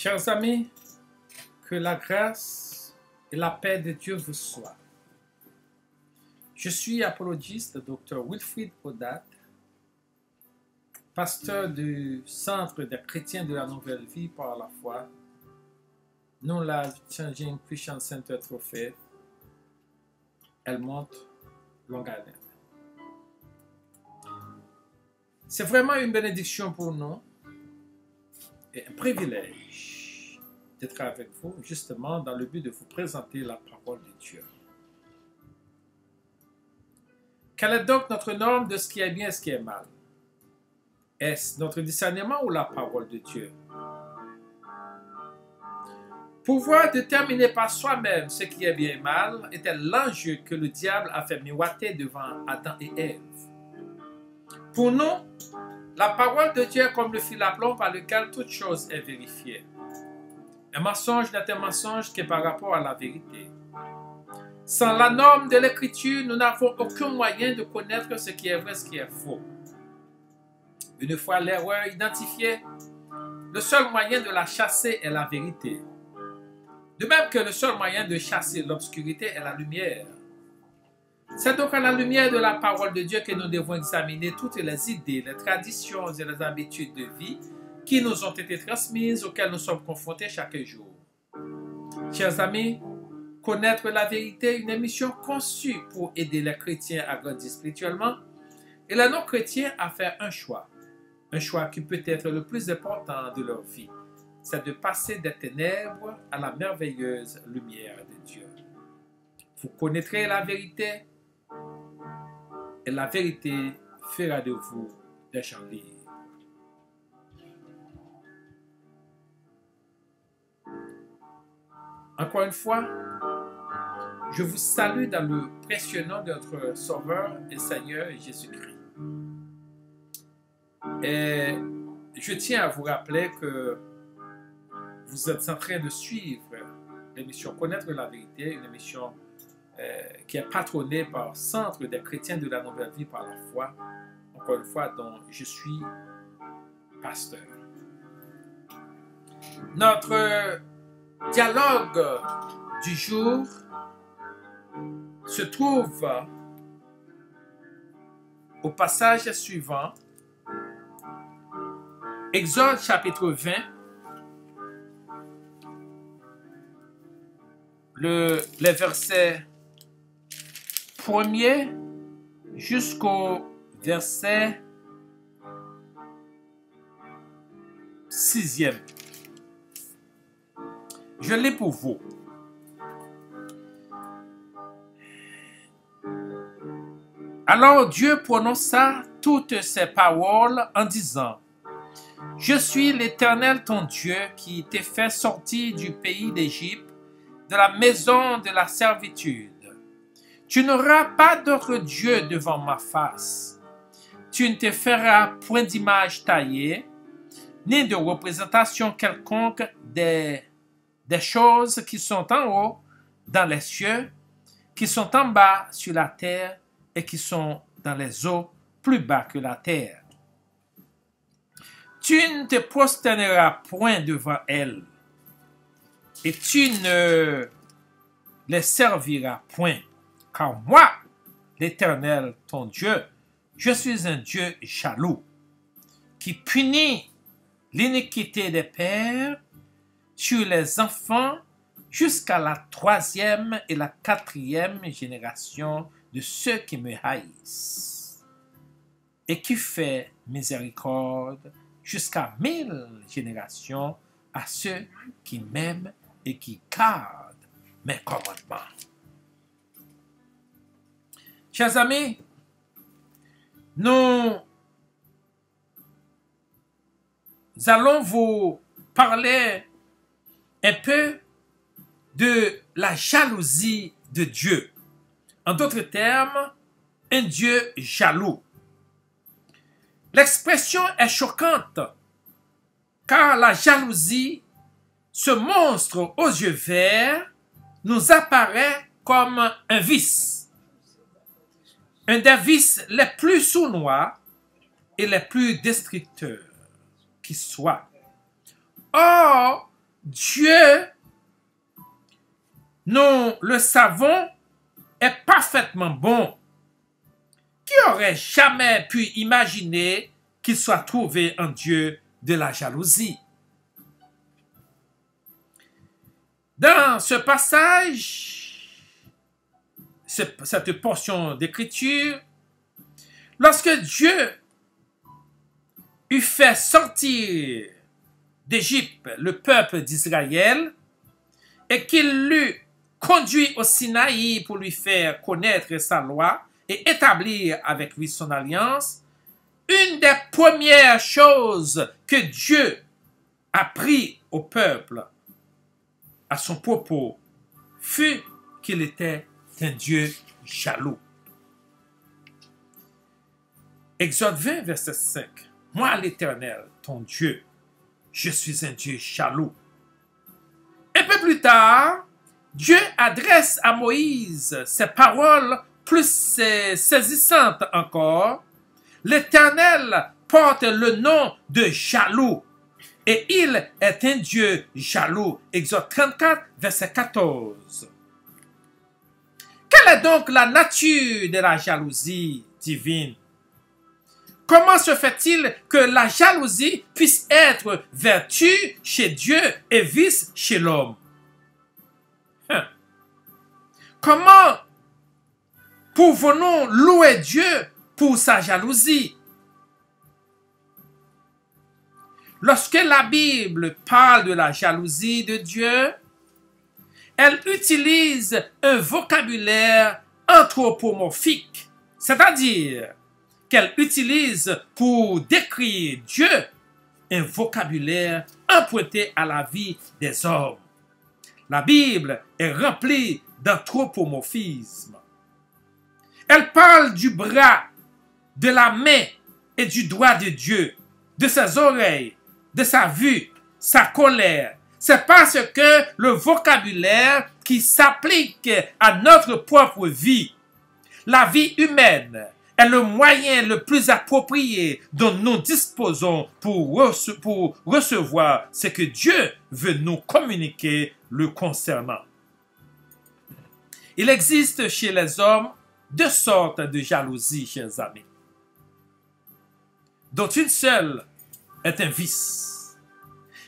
Chers amis, que la grâce et la paix de Dieu vous soient. Je suis apologiste, Dr. Wilfrid Odat, pasteur du Centre des chrétiens de la Nouvelle Vie par la foi, New Life Changing Christian Center Trophy, Elmont, Long Island. C'est vraiment une bénédiction pour nous et un privilège d'être avec vous, justement, dans le but de vous présenter la parole de Dieu. Quelle est donc notre norme de ce qui est bien et ce qui est mal? Est-ce notre discernement ou la parole de Dieu? Pouvoir déterminer par soi-même ce qui est bien et mal était l'enjeu que le diable a fait miroiter devant Adam et Ève. Pour nous, la parole de Dieu est comme le fil à plomb par lequel toute chose est vérifiée. Un mensonge n'est un mensonge que par rapport à la vérité. Sans la norme de l'Écriture, nous n'avons aucun moyen de connaître ce qui est vrai et ce qui est faux. Une fois l'erreur identifiée, le seul moyen de la chasser est la vérité. De même que le seul moyen de chasser l'obscurité est la lumière. C'est donc à la lumière de la parole de Dieu que nous devons examiner toutes les idées, les traditions et les habitudes de vie qui nous ont été transmises, auxquelles nous sommes confrontés chaque jour. Chers amis, connaître la vérité est une émission conçue pour aider les chrétiens à grandir spirituellement et les non-chrétiens à faire un choix qui peut être le plus important de leur vie. C'est de passer des ténèbres à la merveilleuse lumière de Dieu. Vous connaîtrez la vérité et la vérité fera de vous des gens libres. Encore une fois, je vous salue dans le précieux nom de notre Sauveur et Seigneur Jésus-Christ. Et je tiens à vous rappeler que vous êtes en train de suivre l'émission Connaître la vérité, une émission qui est patronnée par Centre des chrétiens de la Nouvelle Vie par la foi, encore une fois, dont je suis pasteur. Notre dialogue du jour se trouve au passage suivant, Exode chapitre 20, les versets 1er jusqu'au verset 6e. Je lis pour vous. Alors Dieu prononça toutes ces paroles en disant: Je suis l'Éternel ton Dieu qui t'ai fait sortir du pays d'Égypte, de la maison de la servitude. Tu n'auras pas d'autre Dieu devant ma face. Tu ne te feras point d'image taillée, ni de représentation quelconque des choses qui sont en haut dans les cieux, qui sont en bas sur la terre et qui sont dans les eaux plus bas que la terre. Tu ne te prosterneras point devant elles, et tu ne les serviras point, car moi, l'Éternel, ton Dieu, je suis un Dieu jaloux, qui punit l'iniquité des pères sur les enfants jusqu'à la 3e et la 4e génération de ceux qui me haïssent, et qui fait miséricorde jusqu'à 1000 générations à ceux qui m'aiment et qui gardent mes commandements. Chers amis, nous allons vous parler un peu de la jalousie de Dieu. En d'autres termes, un Dieu jaloux. L'expression est choquante, car la jalousie, ce monstre aux yeux verts, nous apparaît comme un vice. Un des vices les plus sournois et les plus destructeurs qui soient. Or, Dieu, nous le savons, est parfaitement bon. Qui aurait jamais pu imaginer qu'il soit trouvé en Dieu de la jalousie? Dans ce passage, cette portion d'écriture, lorsque Dieu eut fait sortir d'Égypte le peuple d'Israël et qu'il l'eut conduit au Sinaï pour lui faire connaître sa loi et établir avec lui son alliance, une des premières choses que Dieu apprit au peuple à son propos fut qu'il était un Dieu jaloux. Exode 20, verset 5. Moi, l'Éternel, ton Dieu, je suis un Dieu jaloux. Un peu plus tard, Dieu adresse à Moïse ces paroles plus saisissantes encore. L'Éternel porte le nom de jaloux et il est un Dieu jaloux. Exode 34, verset 14. Quelle est donc la nature de la jalousie divine? Comment se fait-il que la jalousie puisse être vertu chez Dieu et vice chez l'homme? Comment pouvons-nous louer Dieu pour sa jalousie? Lorsque la Bible parle de la jalousie de Dieu, elle utilise un vocabulaire anthropomorphique, c'est-à-dire qu'elle utilise pour décrire Dieu un vocabulaire emprunté à la vie des hommes. La Bible est remplie d'anthropomorphisme. Elle parle du bras, de la main et du doigt de Dieu, de ses oreilles, de sa vue, sa colère. C'est parce que le vocabulaire qui s'applique à notre propre vie, la vie humaine, est le moyen le plus approprié dont nous disposons pour recevoir ce que Dieu veut nous communiquer le concernant. Il existe chez les hommes deux sortes de jalousie, chers amis, dont une seule est un vice.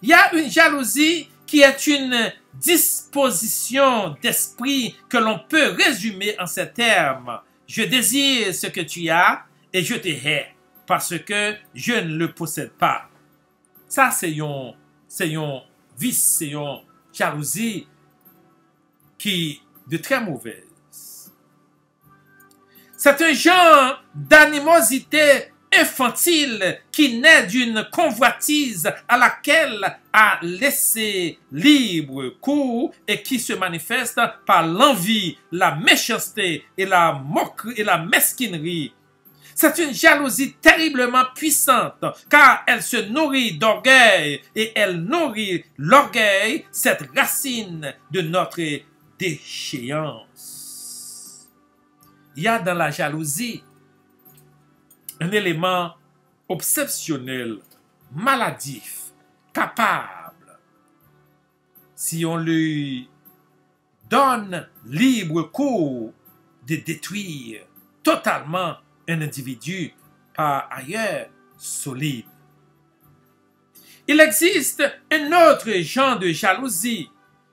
Il y a une jalousie qui est une disposition d'esprit que l'on peut résumer en ces termes. Je désire ce que tu as et je te hais parce que je ne le possède pas. Ça, c'est un vice, c'est une jalousie qui est de très mauvaise. C'est un genre d'animosité infantile qui naît d'une convoitise à laquelle a laissé libre cours et qui se manifeste par l'envie, la méchanceté et la moquerie et la mesquinerie. C'est une jalousie terriblement puissante car elle se nourrit d'orgueil et elle nourrit l'orgueil, cette racine de notre déchéance. Il y a dans la jalousie un élément obsessionnel, maladif, capable, si on lui donne libre cours, de détruire totalement un individu par ailleurs solide. Il existe un autre genre de jalousie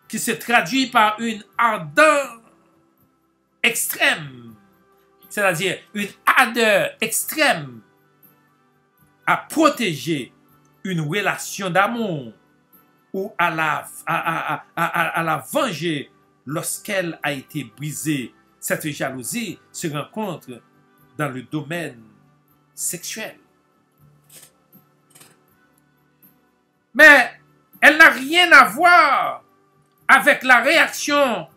qui se traduit par une ardeur extrême, c'est-à-dire une ardeur extrême à protéger une relation d'amour ou à la venger lorsqu'elle a été brisée. Cette jalousie se rencontre dans le domaine sexuel. Mais elle n'a rien à voir avec la réaction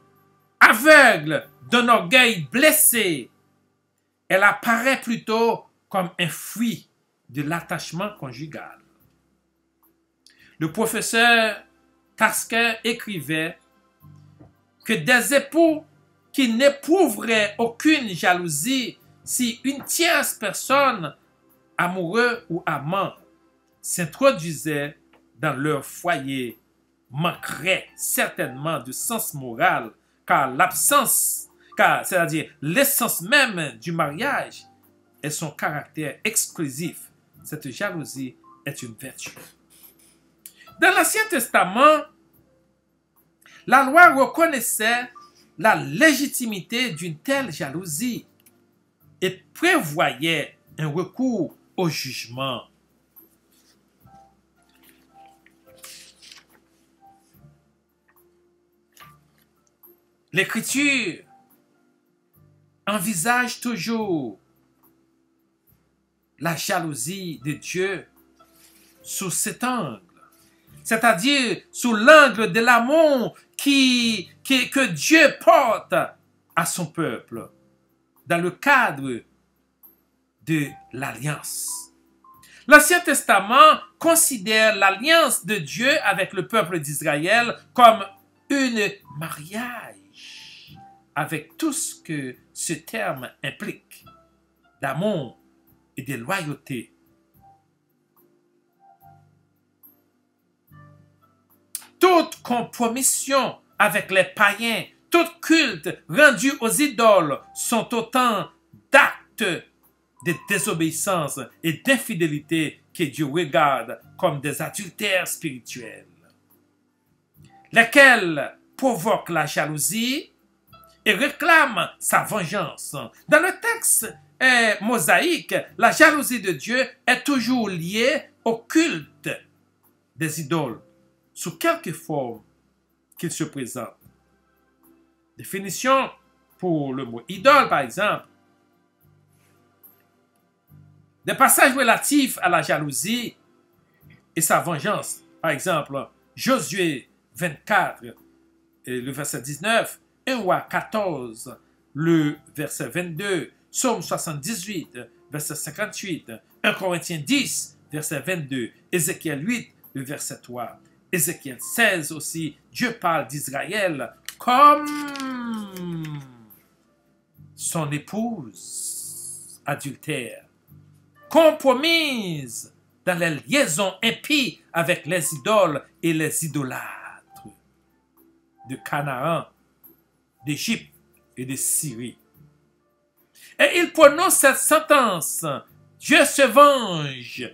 aveugle d'un orgueil blessé. Elle apparaît plutôt comme un fruit de l'attachement conjugal. Le professeur Tasker écrivait que des époux qui n'éprouveraient aucune jalousie si une tierce personne, amoureux ou amant, s'introduisait dans leur foyer manquerait certainement de sens moral, c'est-à-dire l'essence même du mariage est son caractère exclusif. Cette jalousie est une vertu. Dans l'Ancien Testament, la loi reconnaissait la légitimité d'une telle jalousie et prévoyait un recours au jugement. L'Écriture envisage toujours la jalousie de Dieu sous cet angle, c'est-à-dire sous l'angle de l'amour que Dieu porte à son peuple dans le cadre de l'alliance. L'Ancien Testament considère l'alliance de Dieu avec le peuple d'Israël comme un mariage, avec tout ce que ce terme implique, d'amour et de loyauté. Toute compromission avec les païens, tout culte rendu aux idoles sont autant d'actes de désobéissance et d'infidélité que Dieu regarde comme des adultères spirituels, lesquels provoquent la jalousie et réclament sa vengeance. Dans le texte mosaïque, la jalousie de Dieu est toujours liée au culte des idoles, sous quelque forme qu'il se présente. Définition pour le mot idole, par exemple. Des passages relatifs à la jalousie et sa vengeance. Par exemple, Josué 24, le verset 19, 1 Roi 14, le verset 22, Psaume 78, verset 58, 1 Corinthiens 10, verset 22, Ézéchiel 8, le verset 3, Ézéchiel 16 aussi, Dieu parle d'Israël comme son épouse adultère, compromise dans les liaisons impies avec les idoles et les idolâtres de Canaan, d'Égypte et de Syrie. Et il prononce cette sentence: Dieu se venge.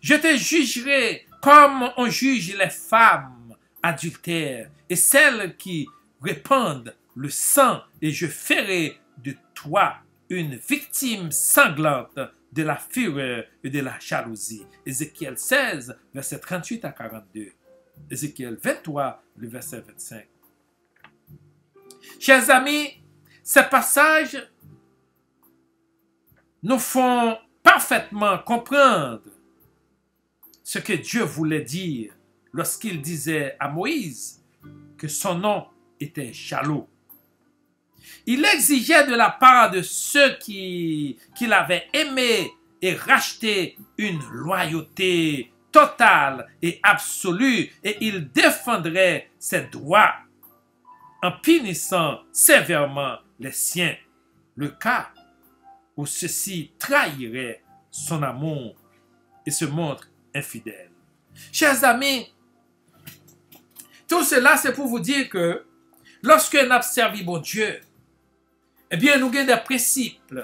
Je te jugerai comme on juge les femmes adultères et celles qui répandent le sang, et je ferai de toi une victime sanglante de la fureur et de la jalousie. Ézéchiel 16, verset 38 à 42. Ézéchiel 23, le verset 25. Chers amis, ces passages nous font parfaitement comprendre ce que Dieu voulait dire lorsqu'il disait à Moïse que son nom était jaloux. Il exigeait de la part de ceux qu'il avait aimés et rachetés une loyauté totale et absolue, et il défendrait ses droits en punissant sévèrement les siens, le cas où ceux-ci trahiraient son amour et se montrent infidèles. Chers amis, tout cela c'est pour vous dire que lorsque nous avons servi bon Dieu, eh bien nous avons des principes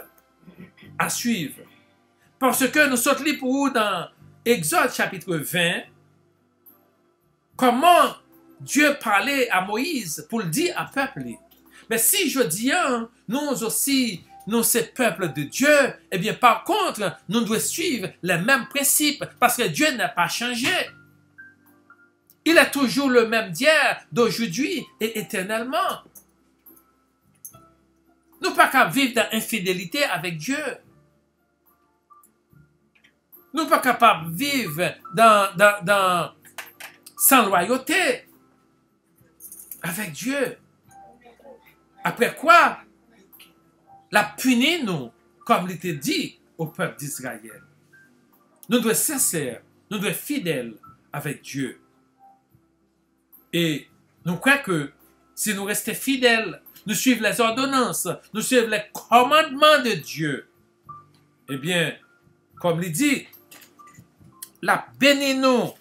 à suivre. Parce que nous sommes là pour vous dans Exode chapitre 20, comment Dieu parlait à Moïse pour le dire à peuple. Mais si je dis, nous aussi, nous ces peuples de Dieu, eh bien par contre, nous devons suivre les mêmes principes parce que Dieu n'a pas changé. Il est toujours le même d'hier, d'aujourd'hui et éternellement. Nous ne pouvons pas vivre dans l'infidélité avec Dieu. Nous ne sommes pas capables de vivre sans loyauté avec Dieu. Après quoi, la punit nous, comme il était dit au peuple d'Israël. Nous devons être sincères, nous devons être fidèles avec Dieu. Et nous croyons que si nous restons fidèles, nous suivons les ordonnances, nous suivons les commandements de Dieu, eh bien, comme il dit, la bénis nous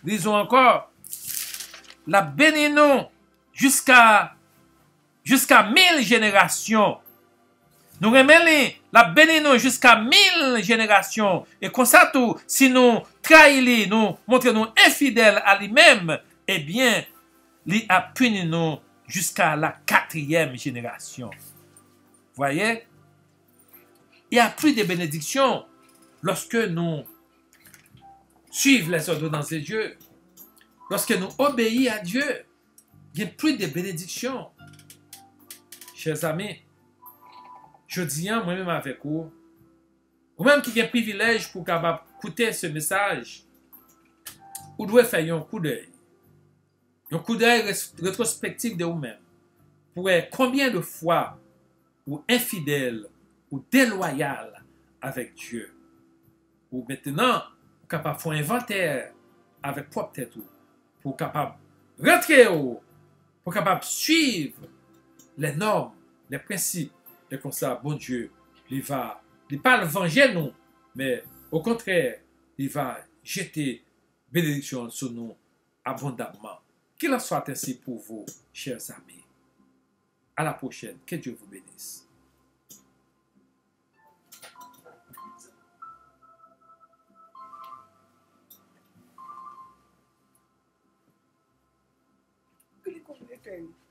Lisons encore. La bénissons jusqu'à 1000 générations. Nous remettons la bénissons jusqu'à 1000 générations. Et comme ça tout, si nous trahissons, nous montrons infidèles à lui-même, eh bien, il a puni nous jusqu'à la 4e génération. Voyez? Il n'y a plus de bénédictions lorsque nous suivons les ordonnances de Dieu. Lorsque nous obéissons à Dieu, il n'y a plus de bénédictions. Chers amis, je dis moi-même avec vous, ou même qui a un privilège pour capable écouter ce message, vous devez faire un coup d'œil rétrospectif de vous-même, pour voir combien de fois ou infidèle ou déloyal avec Dieu. Ou maintenant, vous capable de faire un inventaire avec propre tête, pour capable rentrer, pour capable suivre les normes, les principes, et comme ça, bon Dieu, il va pas le venger nous, mais au contraire, il va jeter bénédiction sur nous abondamment. Qu'il en soit ainsi pour vous, chers amis. À la prochaine. Que Dieu vous bénisse. Clique on the